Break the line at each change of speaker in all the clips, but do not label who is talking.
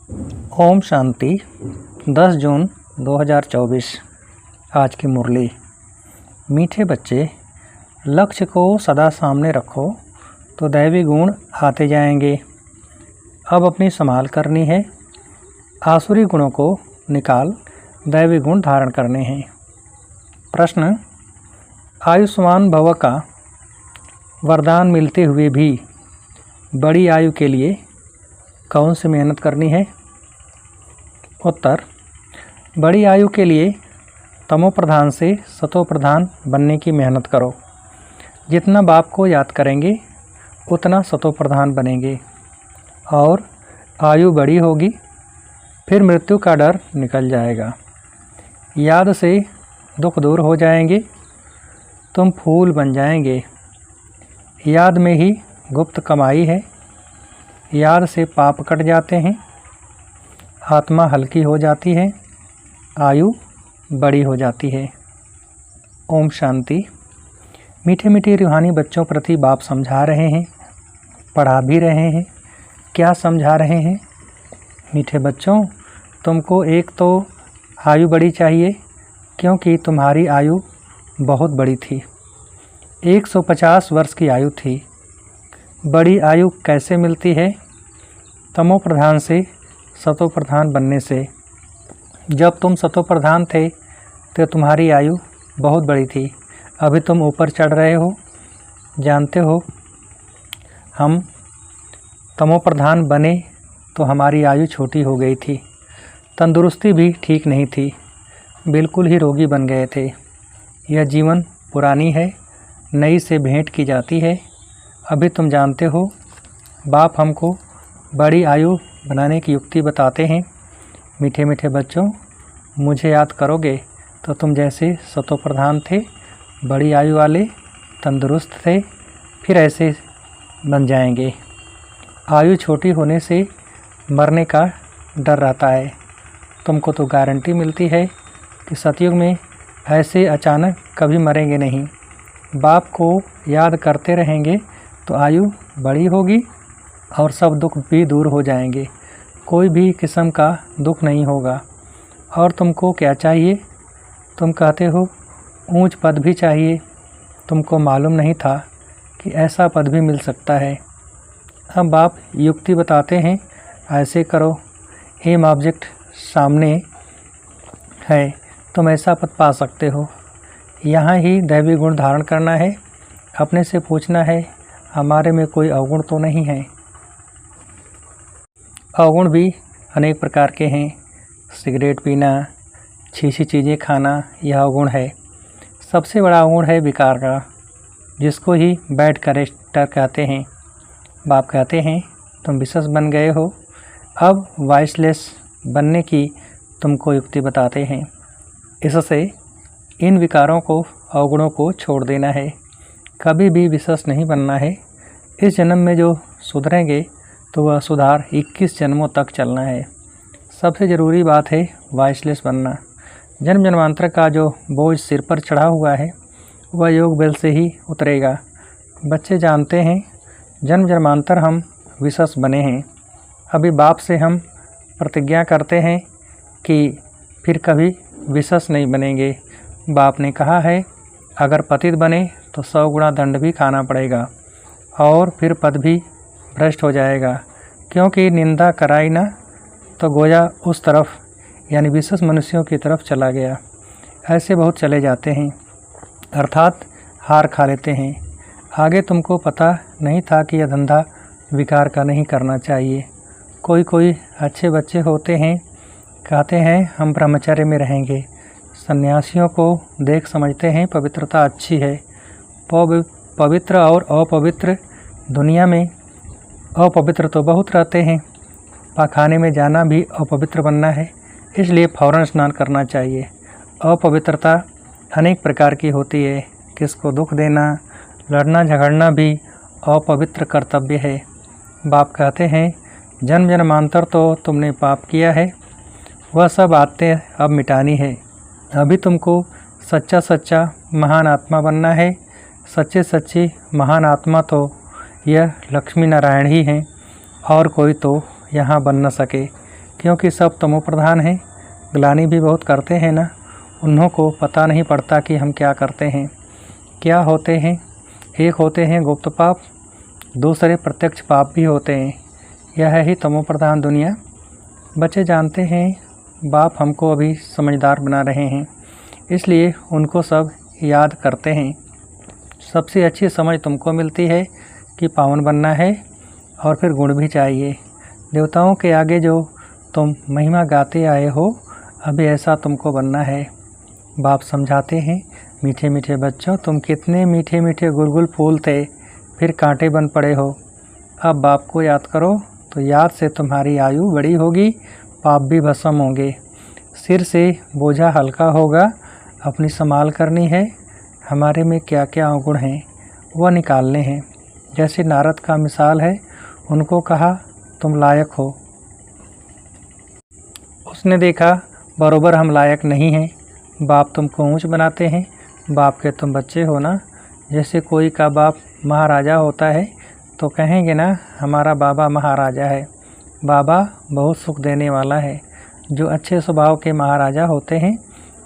ओम शांति। 10 जून 2024। आज की मुरली। मीठे बच्चे, लक्ष्य को सदा सामने रखो तो दैवी गुण आते जाएंगे। अब अपनी संभाल करनी है। आसुरी गुणों को निकाल दैवी गुण धारण करने हैं। प्रश्न: आयुष्मान भव का वरदान मिलते हुए भी बड़ी आयु के लिए कौन सी मेहनत करनी है? उत्तर: बड़ी आयु के लिए तमो प्रधान से सतो प्रधान बनने की मेहनत करो। जितना बाप को याद करेंगे उतना सतो प्रधान बनेंगे और आयु बड़ी होगी। फिर मृत्यु का डर निकल जाएगा। याद से दुख दूर हो जाएंगे। तुम फूल बन जाएंगे। याद में ही गुप्त कमाई है। याद से पाप कट जाते हैं। आत्मा हल्की हो जाती है। आयु बड़ी हो जाती है। ओम शांति। मीठे मीठे रूहानी बच्चों प्रति बाप समझा रहे हैं, पढ़ा भी रहे हैं। क्या समझा रहे हैं? मीठे बच्चों, तुमको एक तो आयु बड़ी चाहिए, क्योंकि तुम्हारी आयु बहुत बड़ी थी। 150 वर्ष की आयु थी। बड़ी आयु कैसे मिलती है? तमो प्रधान से सतो प्रधान बनने से। जब तुम सतो प्रधान थे तो तुम्हारी आयु बहुत बड़ी थी। अभी तुम ऊपर चढ़ रहे हो। जानते हो, हम तमो प्रधान बने तो हमारी आयु छोटी हो गई थी। तंदुरुस्ती भी ठीक नहीं थी। बिल्कुल ही रोगी बन गए थे। यह जीवन पुरानी है, नई से भेंट की जाती है। अभी तुम जानते हो, बाप हमको बड़ी आयु बनाने की युक्ति बताते हैं। मीठे मीठे बच्चों, मुझे याद करोगे तो तुम जैसे सतो प्रधान थे, बड़ी आयु वाले, तंदुरुस्त थे, फिर ऐसे बन जाएंगे। आयु छोटी होने से मरने का डर रहता है। तुमको तो गारंटी मिलती है कि सतयुग में ऐसे अचानक कभी मरेंगे नहीं। बाप को याद करते रहेंगे तो आयु बड़ी होगी और सब दुख भी दूर हो जाएंगे। कोई भी किस्म का दुख नहीं होगा। और तुमको क्या चाहिए? तुम कहते हो ऊंच पद भी चाहिए। तुमको मालूम नहीं था कि ऐसा पद भी मिल सकता है। अब बाप युक्ति बताते हैं, ऐसे करो। एम ऑब्जेक्ट सामने है, तुम ऐसा पद पा सकते हो। यहाँ ही दैवी गुण धारण करना है। अपने से पूछना है, हमारे में कोई अवगुण तो नहीं है? अवगुण भी अनेक प्रकार के हैं। सिगरेट पीना, छीछी चीज़ें खाना, यह अवगुण है। सबसे बड़ा अवगुण है विकार का, जिसको ही बैड कैरेक्टर कहते हैं। बाप कहते हैं, तुम विशेष बन गए हो। अब वाइसलेस बनने की तुमको युक्ति बताते हैं। इससे इन विकारों को, अवगुणों को छोड़ देना है। कभी भी विशेष नहीं बनना है। इस जन्म में जो सुधरेंगे तो वह सुधार 21 जन्मों तक चलना है। सबसे ज़रूरी बात है वाइसलेस बनना। जन्म जन्मांतर का जो बोझ सिर पर चढ़ा हुआ है वह योग बल से ही उतरेगा। बच्चे जानते हैं, जन्म जन्मांतर हम विशेष बने हैं। अभी बाप से हम प्रतिज्ञा करते हैं कि फिर कभी विशेष नहीं बनेंगे। बाप ने कहा है, अगर पतित बने तो 100 गुना दंड भी खाना पड़ेगा और फिर पद भी भ्रष्ट हो जाएगा, क्योंकि निंदा कराई ना तो गोया उस तरफ, यानी विशेष मनुष्यों की तरफ चला गया। ऐसे बहुत चले जाते हैं, अर्थात हार खा लेते हैं। आगे तुमको पता नहीं था कि यह धंधा विकार का नहीं करना चाहिए। कोई अच्छे बच्चे होते हैं, कहते हैं हम ब्रह्मचर्य में रहेंगे। सन्यासियों को देख समझते हैं पवित्रता अच्छी है। पवित्र और अपवित्र दुनिया में अपवित्र तो बहुत रहते हैं। पाखाने में जाना भी अपवित्र बनना है, इसलिए फौरन स्नान करना चाहिए। अपवित्रता अनेक प्रकार की होती है। किसको दुख देना, लड़ना झगड़ना भी अपवित्र कर्तव्य है। बाप कहते हैं, जन्म जन्मांतर तो तुमने पाप किया है, वह सब आते अब मिटानी है। अभी तुमको सच्चा सच्चा महान आत्मा बनना है। सच्चे सच्ची महान आत्मा तो यह लक्ष्मी नारायण ही हैं और कोई तो यहाँ बन न सके, क्योंकि सब तमो प्रधान हैं, ग्लानि भी बहुत करते हैं ना, उन्हों को पता नहीं पड़ता कि हम क्या करते हैं, क्या होते हैं। एक होते हैं गुप्त पाप, दूसरे प्रत्यक्ष पाप भी होते हैं। यह है ही तमो प्रधान दुनिया। बच्चे जानते हैं बाप हमको अभी समझदार बना रहे हैं, इसलिए उनको सब याद करते हैं। सबसे अच्छी समझ तुमको मिलती है कि पावन बनना है और फिर गुण भी चाहिए। देवताओं के आगे जो तुम महिमा गाते आए हो, अभी ऐसा तुमको बनना है। बाप समझाते हैं, मीठे मीठे बच्चों, तुम कितने मीठे मीठे गुलगुल फूल थे, फिर कांटे बन पड़े हो। अब बाप को याद करो तो याद से तुम्हारी आयु बड़ी होगी, पाप भी भस्म होंगे, सिर से बोझा हल्का होगा। अपनी संभाल करनी है। हमारे में क्या क्या अवगुण हैं वह निकालने हैं। जैसे नारद का मिसाल है, उनको कहा तुम लायक हो, उसने देखा बरोबर हम लायक नहीं हैं। बाप तुमको ऊंच बनाते हैं, बाप के तुम बच्चे हो ना। जैसे कोई का बाप महाराजा होता है तो कहेंगे ना हमारा बाबा महाराजा है। बाबा बहुत सुख देने वाला है। जो अच्छे स्वभाव के महाराजा होते हैं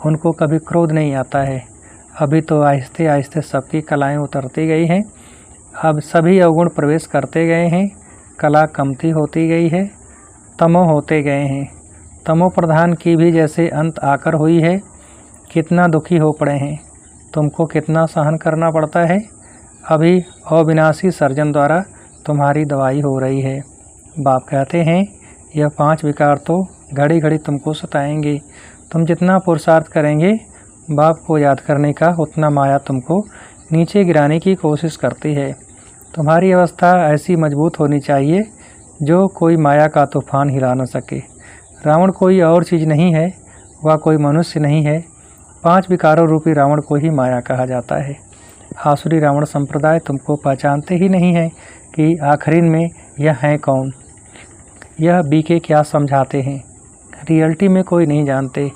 उनको कभी क्रोध नहीं आता है। अभी तो आहिस्ते आहिस्ते सबकी कलाएं उतरती गई हैं, अब सभी अवगुण प्रवेश करते गए हैं, कला कमती होती गई है, तमो होते गए हैं। तमो प्रधान की भी जैसे अंत आकर हुई है, कितना दुखी हो पड़े हैं, तुमको कितना सहन करना पड़ता है। अभी अविनाशी सर्जन द्वारा तुम्हारी दवाई हो रही है। बाप कहते हैं यह 5 विकार तो घड़ी घड़ी तुमको सताएंगे। तुम जितना पुरुषार्थ करेंगे बाप को याद करने का, उतना माया तुमको नीचे गिराने की कोशिश करती है। तुम्हारी अवस्था ऐसी मजबूत होनी चाहिए जो कोई माया का तूफान हिला न सके। रावण कोई और चीज़ नहीं है, वह कोई मनुष्य नहीं है। 5 विकारों रूपी रावण को ही माया कहा जाता है। आसुरी रावण संप्रदाय तुमको पहचानते ही नहीं है कि आखिरीन में यह हैं कौन, यह बीके क्या समझाते हैं। रियलिटी में कोई नहीं जानते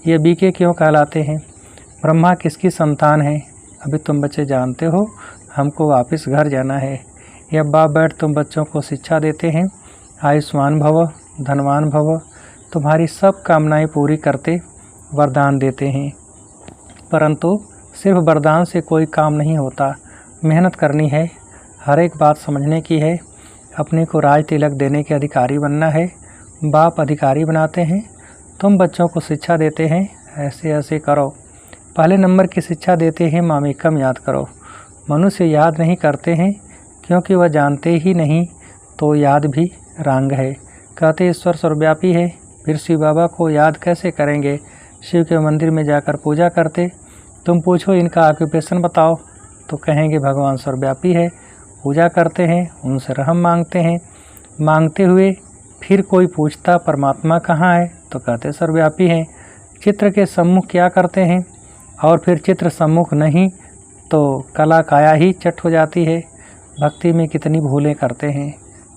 ये बीके क्यों कहलाते हैं। ब्रह्मा किसकी संतान है अभी तुम बच्चे जानते हो। हमको वापस घर जाना है। यह बाप बैठ तुम बच्चों को शिक्षा देते हैं, आयुष्मान भव, धनवान भव, तुम्हारी सब कामनाएं पूरी करते वरदान देते हैं। परंतु सिर्फ वरदान से कोई काम नहीं होता, मेहनत करनी है, हर एक बात समझने की है, अपने को राज तिलक देने के अधिकारी बनना है। बाप अधिकारी बनाते हैं, तुम बच्चों को शिक्षा देते हैं, ऐसे ऐसे करो। पहले नंबर की शिक्षा देते हैं, मामेकम याद करो। मनुष्य याद नहीं करते हैं क्योंकि वह जानते ही नहीं, तो याद भी रांग है। कहते ईश्वर सर्वव्यापी है, फिर शिव बाबा को याद कैसे करेंगे। शिव के मंदिर में जाकर पूजा करते, तुम पूछो इनका ऑक्यूपेशन बताओ तो कहेंगे भगवान सर्वव्यापी है। पूजा करते हैं, उनसे रहम मांगते हैं, मांगते हुए फिर कोई पूछता परमात्मा कहाँ है तो कहते सर्वव्यापी हैं। चित्र के सम्मुख क्या करते हैं, और फिर चित्र सम्मुख नहीं तो कला काया ही चट हो जाती है। भक्ति में कितनी भूलें करते हैं,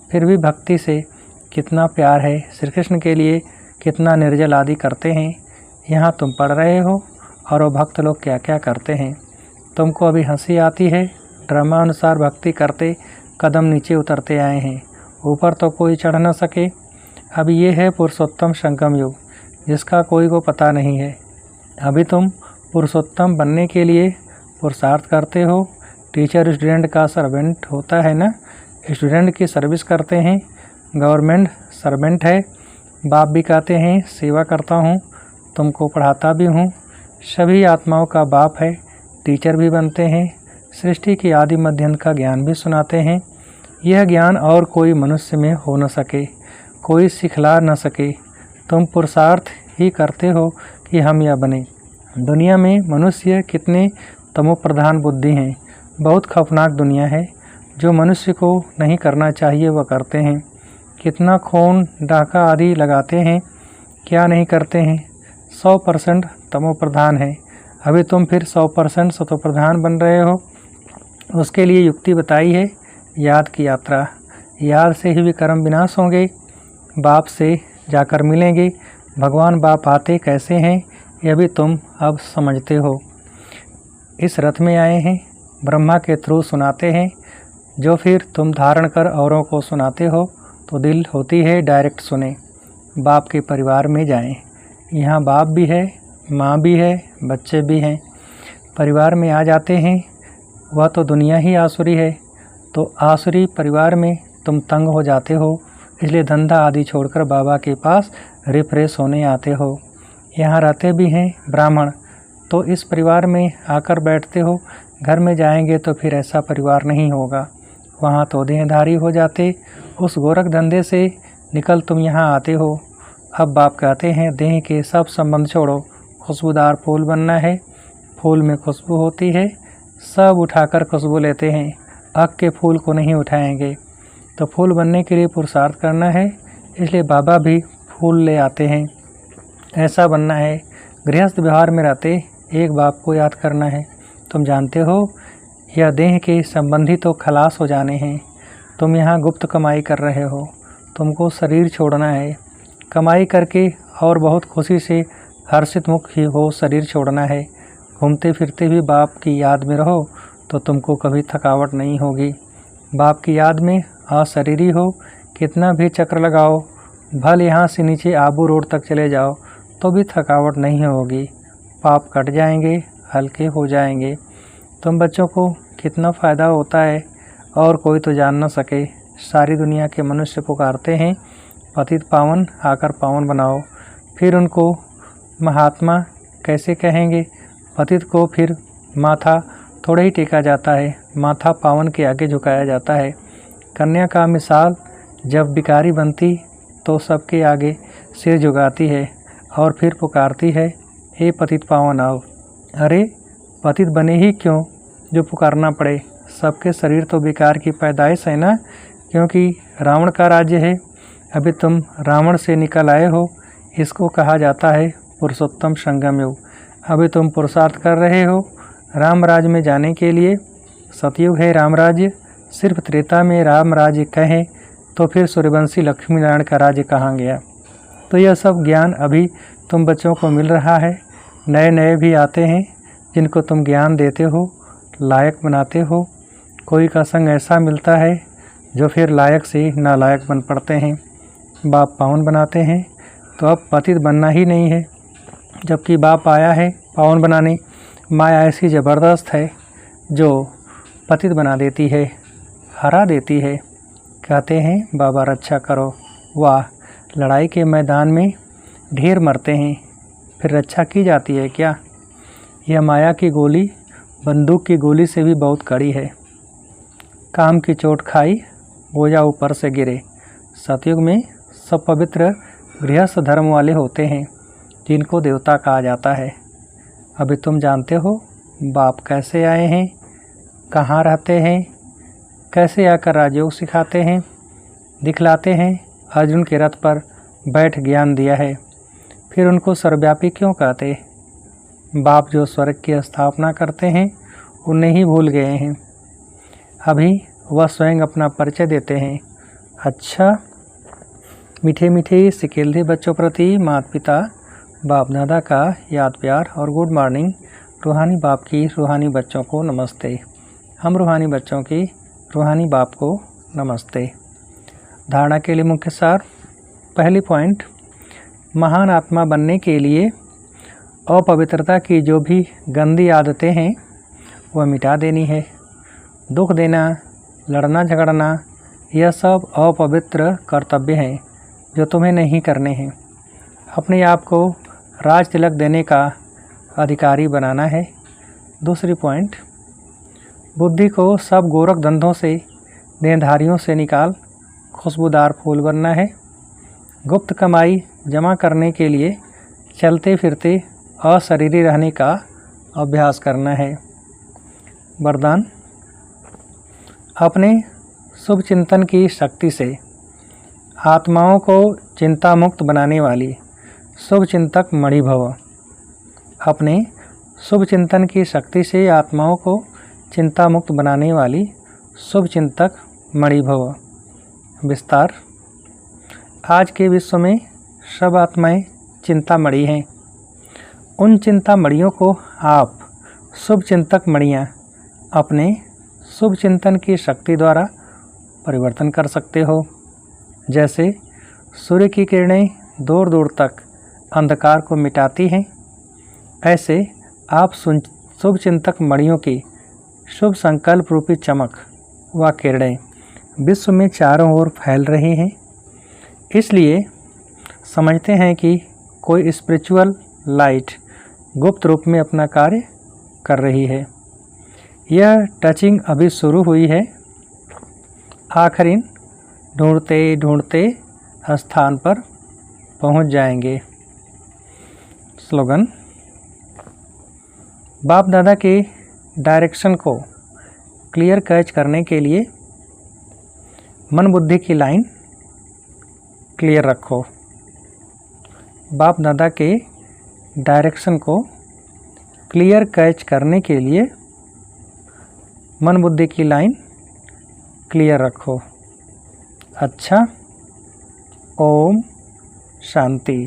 फिर भी भक्ति से कितना प्यार है। श्री कृष्ण के लिए कितना निर्जल आदि करते हैं। यहाँ तुम पढ़ रहे हो और वो भक्त लोग क्या क्या करते हैं। तुमको अभी हंसी आती है, ड्रामा अनुसार भक्ति करते कदम नीचे उतरते आए हैं, ऊपर तो कोई चढ़ न सके। अब ये है पुरुषोत्तम संगम युग, जिसका कोई को पता नहीं है। अभी तुम पुरुषोत्तम बनने के लिए पुरुषार्थ करते हो। टीचर स्टूडेंट का सर्वेंट होता है ना, स्टूडेंट की सर्विस करते हैं, गवर्नमेंट सर्वेंट है। बाप भी कहते हैं सेवा करता हूँ, तुमको पढ़ाता भी हूँ। सभी आत्माओं का बाप है, टीचर भी बनते हैं, सृष्टि की आदि मध्य अंत का ज्ञान भी सुनाते हैं। यह ज्ञान और कोई मनुष्य में हो न सके, कोई सिखला न सके। तुम पुरुषार्थ ही करते हो कि हम यह बने। दुनिया में मनुष्य कितने तमोप्रधान बुद्धि हैं। बहुत खौफनाक दुनिया है। जो मनुष्य को नहीं करना चाहिए वह करते हैं। कितना खून डाका आदि लगाते हैं, क्या नहीं करते हैं। 100% तमोप्रधान है। अभी तुम फिर 100% सतोप्रधान बन रहे हो। उसके लिए युक्ति बताई है, याद की यात्रा। याद से ही विकर्म विनाश होंगे, बाप से जाकर मिलेंगे। भगवान बाप आते कैसे हैं यह भी तुम अब समझते हो। इस रथ में आए हैं, ब्रह्मा के थ्रू सुनाते हैं, जो फिर तुम धारण कर औरों को सुनाते हो तो दिल होती है डायरेक्ट सुने। बाप के परिवार में जाएं। यहाँ बाप भी है, माँ भी है, बच्चे भी हैं। परिवार में आ जाते हैं, वह तो दुनिया ही आसुरी है, तो आसुरी परिवार में तुम तंग हो जाते हो, इसलिए धंधा आदि छोड़कर बाबा के पास रिफ्रेश होने आते हो। यहाँ रहते भी हैं ब्राह्मण, तो इस परिवार में आकर बैठते हो। घर में जाएंगे तो फिर ऐसा परिवार नहीं होगा, वहाँ तो देहधारी हो जाते। उस गोरख धंधे से निकल तुम यहाँ आते हो। अब बाप कहते हैं देह के सब संबंध छोड़ो, खुशबूदार फूल बनना है। फूल में खुशबू होती है, सब उठाकर खुशबू लेते हैं, अग के फूल को नहीं उठाएंगे। तो फूल बनने के लिए पुरुषार्थ करना है, इसलिए बाबा भी फूल ले आते हैं। ऐसा बनना है। गृहस्थ व्यवहार में रहते एक बाप को याद करना है। तुम जानते हो यह देह के संबंधी तो खलास हो जाने हैं। तुम यहाँ गुप्त कमाई कर रहे हो, तुमको शरीर छोड़ना है। कमाई करके और बहुत खुशी से हर्षित मुख ही हो शरीर छोड़ना है। घूमते फिरते भी बाप की याद में रहो तो तुमको कभी थकावट नहीं होगी। बाप की याद में अशरीरी हो, कितना भी चक्र लगाओ, भले यहाँ से नीचे आबू रोड तक चले जाओ तो भी थकावट नहीं होगी। पाप कट जाएंगे, हल्के हो जाएंगे। तुम बच्चों को कितना फ़ायदा होता है और कोई तो जान न सके। सारी दुनिया के मनुष्य पुकारते हैं पतित पावन आकर पावन बनाओ। फिर उनको महात्मा कैसे कहेंगे? पतित को फिर माथा थोड़ा ही टेका जाता है, माथा पावन के आगे झुकाया जाता है। कन्या का मिसाल जब भिखारी बनती तो सबके आगे सिर झुकाती है और फिर पुकारती है, हे पतित पावन आओ। अरे पतित बने ही क्यों जो पुकारना पड़े? सबके शरीर तो बेकार की पैदाइश है ना, क्योंकि रावण का राज्य है। अभी तुम रावण से निकल आए हो, इसको कहा जाता है पुरुषोत्तम संगम युग। अभी तुम पुरुषार्थ कर रहे हो राम राज्य में जाने के लिए। सतयुग है राम राज्य, सिर्फ त्रेता में राम राज्य कहें तो फिर सूर्यवंशी लक्ष्मी नारायण का राज्य कहाँ गया? तो यह सब ज्ञान अभी तुम बच्चों को मिल रहा है। नए नए भी आते हैं जिनको तुम ज्ञान देते हो, लायक बनाते हो। कोई का संग ऐसा मिलता है जो फिर लायक से नालायक बन पड़ते हैं। बाप पावन बनाते हैं तो अब पतित बनना ही नहीं है, जबकि बाप आया है पावन बनाने। माया ऐसी ज़बरदस्त है जो पतित बना देती है, हरा देती है। कहते हैं बाबा रक्षा करो। वाह, लड़ाई के मैदान में ढेर मरते हैं, फिर रक्षा की जाती है क्या? यह माया की गोली बंदूक की गोली से भी बहुत कड़ी है। काम की चोट खाई, बोझा ऊपर से गिरे। सतयुग में सब पवित्र गृहस्थ धर्म वाले होते हैं जिनको देवता कहा जाता है। अभी तुम जानते हो बाप कैसे आए हैं, कहाँ रहते हैं, कैसे आकर राजयोग सिखाते हैं, दिखलाते हैं। अर्जुन के रथ पर बैठ ज्ञान दिया है। फिर उनको सर्वव्यापी क्यों कहते? बाप जो स्वर्ग की स्थापना करते हैं उन्हें ही भूल गए हैं। अभी वह स्वयं अपना परिचय देते हैं। अच्छा, मीठे मीठे सिकेल्दे बच्चों प्रति माता पिता बाप दादा का याद प्यार और गुड मॉर्निंग। रूहानी बाप की रूहानी बच्चों को नमस्ते। हम रूहानी बच्चों की रूहानी बाप को नमस्ते। धारणा के लिए मुख्य सार। पहली पॉइंट, महान आत्मा बनने के लिए अपवित्रता की जो भी गंदी आदतें हैं वह मिटा देनी है। दुख देना, लड़ना झगड़ना, यह सब अपवित्र कर्तव्य हैं जो तुम्हें नहीं करने हैं। अपने आप को राज तिलक देने का अधिकारी बनाना है। दूसरी पॉइंट, बुद्धि को सब गोरख धंधों से, देहधारियों से निकाल खुशबूदार फूल बनना है। गुप्त कमाई जमा करने के लिए चलते फिरते अशरीरी रहने का अभ्यास करना है। वरदान, अपने शुभ चिंतन की शक्ति से आत्माओं को चिंता मुक्त बनाने वाली शुभ चिंतक मणि भव। अपने शुभ चिंतन की शक्ति से आत्माओं को चिंता मुक्त बनाने वाली शुभ चिंतक मणि भव। विस्तार, आज के विश्व में सब आत्माएं चिंता मणि हैं। उन चिंता मणियों को आप शुभ चिंतक मणियाँ अपने शुभ चिंतन की शक्ति द्वारा परिवर्तन कर सकते हो। जैसे सूर्य की किरणें दूर दूर तक अंधकार को मिटाती हैं। ऐसे आप शुभचिंतक मणियों की शुभ संकल्प रूपी चमक व किरणें विश्व में चारों ओर फैल रही हैं। इसलिए समझते हैं कि कोई स्पिरिचुअल लाइट गुप्त रूप में अपना कार्य कर रही है। यह टचिंग अभी शुरू हुई है। आखिरीन ढूंढते ढूंढते स्थान पर पहुंच जाएंगे। स्लोगन: बाप दादा के डायरेक्शन को क्लियर कैच करने के लिए मन बुद्धि की लाइन क्लियर रखो। बाप दादा के डायरेक्शन को क्लियर कैच करने के लिए मन बुद्धि की लाइन क्लियर रखो। अच्छा, ओम शांति।